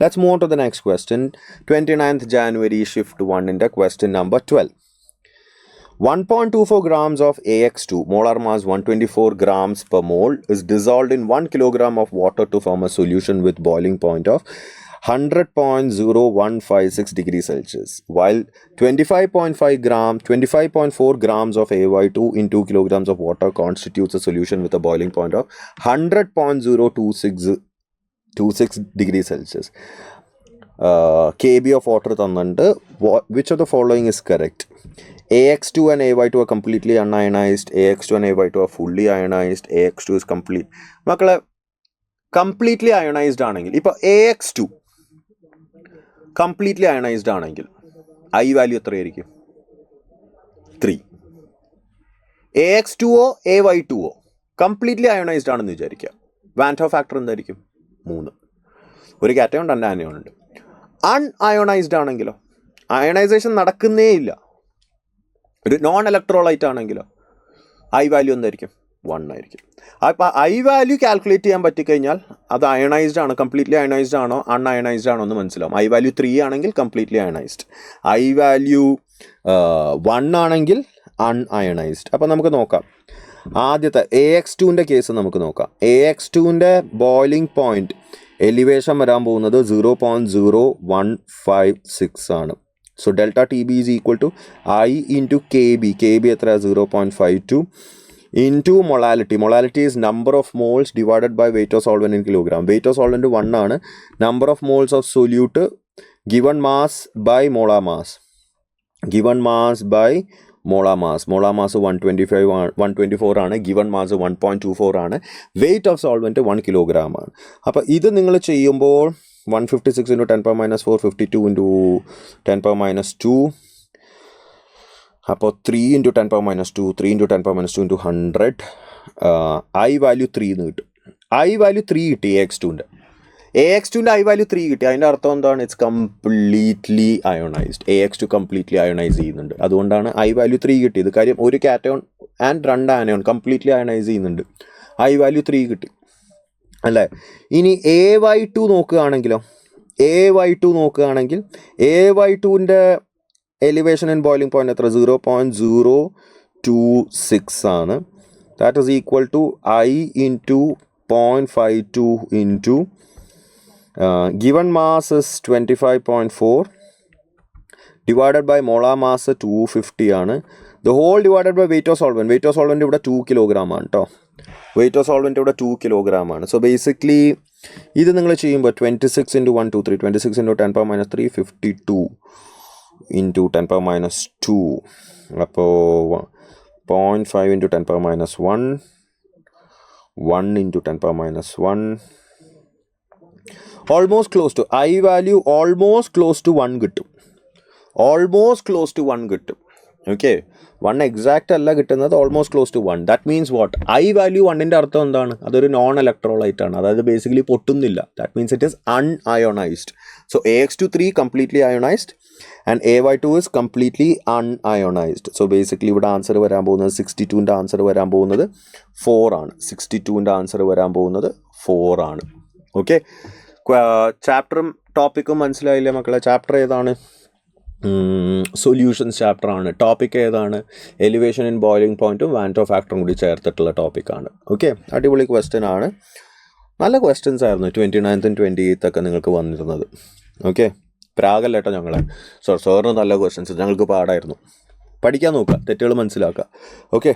Let's move on to the next question. 29th January, shift 1 into question number 12. 1.24 grams of AX2, molar mass 124 grams per mole, is dissolved in 1 kilogram of water to form a solution with boiling point of 100.0156 degrees Celsius, while 25.4 grams of AY2 in 2 kilograms of water constitutes a solution with a boiling point of 100.0226 degrees Celsius. KB of water tannundu. Which of the following is correct? AX2 and AY2 are completely unionized. AX2 and AY2 are fully ionized. AX2 is complete. Completely ionized ആണെങ്കിൽ ഇപ്പോൾ AX2 completely ionized ആണെങ്കിൽ I value എത്രയായിരിക്കും? 3. AX2ഓ AY2ഓ completely ionized ആണെന്ന് വിചാരിക്കുക. വാൻറ്റ് of factor എന്തായിരിക്കും? 3. ഒരു cation 2 anion ഉണ്ട്. Unionised ആണെങ്കിലോ? അയണൈസേഷൻ നടക്കുന്നേ ഇല്ല. ഒരു നോൺ ഇലക്ട്രോലൈറ്റ് ആണെങ്കിലോ I വാല്യൂ എന്തായിരിക്കും? 1 ആയിരിക്കും. അപ്പോൾ I വാല്യൂ കാൽക്കുലേറ്റ് ചെയ്യാൻ പറ്റിക്കഴിഞ്ഞാൽ അത് അയണൈസ്ഡ് ആണ്, കംപ്ലീറ്റ്ലി അയണൈസ്ഡ് ആണോ അൺഅയണൈസ്ഡ് ആണോ എന്ന് മനസ്സിലാവും. I വാല്യൂ 3 ആണെങ്കിൽ കംപ്ലീറ്റ്ലി അയണൈസ്ഡ്, I വാല്യൂ 1 ആണെങ്കിൽ അൺഅയണൈസ്ഡ്. അപ്പോൾ നമുക്ക് നോക്കാം. ആദ്യത്തെ AX2ൻ്റെ കേസ് നമുക്ക് നോക്കാം. AX2ൻ്റെ ബോയിലിംഗ് പോയിന്റ് എലിവേഷൻ വരാൻ പോകുന്നത് 0.0156 ആണ്. So delta TB is equal to I into KB. KB എത്ര? 0.52 into molality. Molality is number of moles divided by weight of solvent in kilogram. Weight of solvent 1 ആണ്. Number of moles of solute given mass by molar mass. Given mass by molar mass. Molar mass 124 ആണ്. Given mass 1.24 ആണ്. Wait of solvent 1 kilogram ആണ്. അപ്പോൾ ഇത് നിങ്ങൾ ചെയ്യുമ്പോൾ 156 into 10 power minus 4, 52 into 10 power minus 2. അപ്പോൾ 3 into 10 power minus 2, 3 into 10 power minus 2 into 100. I value 3 എന്ന് കിട്ടും. I വാല്യൂ 3 കിട്ടി AX2ൻ്റെ. AX2ൻ്റെ I വാല്യൂ 3 കിട്ടി. അതിൻ്റെ അർത്ഥം എന്താണ്? It's completely ionised. AX2 completely ionise ചെയ്യുന്നുണ്ട്. അതുകൊണ്ടാണ് I വാല്യൂ 3 കിട്ടിയത്. കാര്യം ഒരു cation and 2 anion completely ionise ചെയ്യുന്നുണ്ട്. I വാല്യൂ 3 കിട്ടി അല്ലേ? ഇനി AY2 നോക്കുകയാണെങ്കിലോ? AY2 നോക്കുകയാണെങ്കിൽ AY2ൻ്റെ എലിവേഷൻ ആൻഡ് ബോയിലിംഗ് പോയിന്റ് എത്ര? 0.026 ആണ്. That is equal to I into 0.52 into given mass is 25.4 divided by molar mass 250 ആണ്. The whole divided by weight of solvent. Weight of solvent ഇവിടെ 2 കിലോഗ്രാം ആണ് കേട്ടോ. Wait of solvent ഇവിടെ 2 kilogram ആണ്. So basically ഇത് നിങ്ങൾ ചെയ്യുമ്പോൾ 26 into 1, 2, 3, 26 into 10 power minus 3, 52 into 10 power minus 2. അപ്പോൾ 0.5 into 10 power minus 1, 1 into 10 power minus 1. Almost close to I value almost close to 1 കിട്ടും. ഓൾമോസ്റ്റ് ക്ലോസ് ടു 1 കിട്ടും. ഓക്കെ, 1 എക്സാക്റ്റ് അല്ല കിട്ടുന്നത്, almost close to 1. That means what? I value 1ൻ്റെ അർത്ഥം എന്താണ്? അതൊരു non electrolyte ആണ്. അതായത് ബേസിക്കലി പൊട്ടുന്നില്ല. That means it is unionised. So AX2 completely ionised and AY2 is completely unionised. So basically ഇവിടെ ആൻസർ വരാൻ പോകുന്നത് 62ൻ്റെ ആൻസർ വരാൻ പോകുന്നത് 4 ആണ്. 62ൻ്റെ ആൻസർ വരാൻ പോകുന്നത് 4 ആണ്. ഓക്കെ, ചാപ്റ്ററും ടോപ്പിക്കും മനസ്സിലായില്ലേ മക്കളെ? ചാപ്റ്റർ ഏതാണ്? സൊല്യൂഷൻസ് ചാപ്റ്റർ ആണ്. ടോപ്പിക് ഏതാണ്? എലിവേഷൻ ഇൻ ബോയിലിംഗ് പോയിന്റും വാൻറ്റ് ഓഫ് ഫാക്ടറും കൂടി ചേർത്തിട്ടുള്ള ടോപ്പിക്കാണ്. ഓക്കെ, അടിപൊളി ക്വസ്റ്റ്യൻ ആണ്. നല്ല ക്വസ്റ്റ്യൻസ് ആയിരുന്നു 29th and 28th ഒക്കെ നിങ്ങൾക്ക് വന്നിരുന്നത്. ഓക്കെ, പ്രാഗല്ല കേട്ടോ ഞങ്ങളെ. സാറിന് നല്ല ക്വസ്റ്റ്യൻസ്, ഞങ്ങൾക്ക് പാടായിരുന്നു. പഠിക്കാൻ നോക്കുക, തെറ്റുകൾ മനസ്സിലാക്കുക. ഓക്കെ.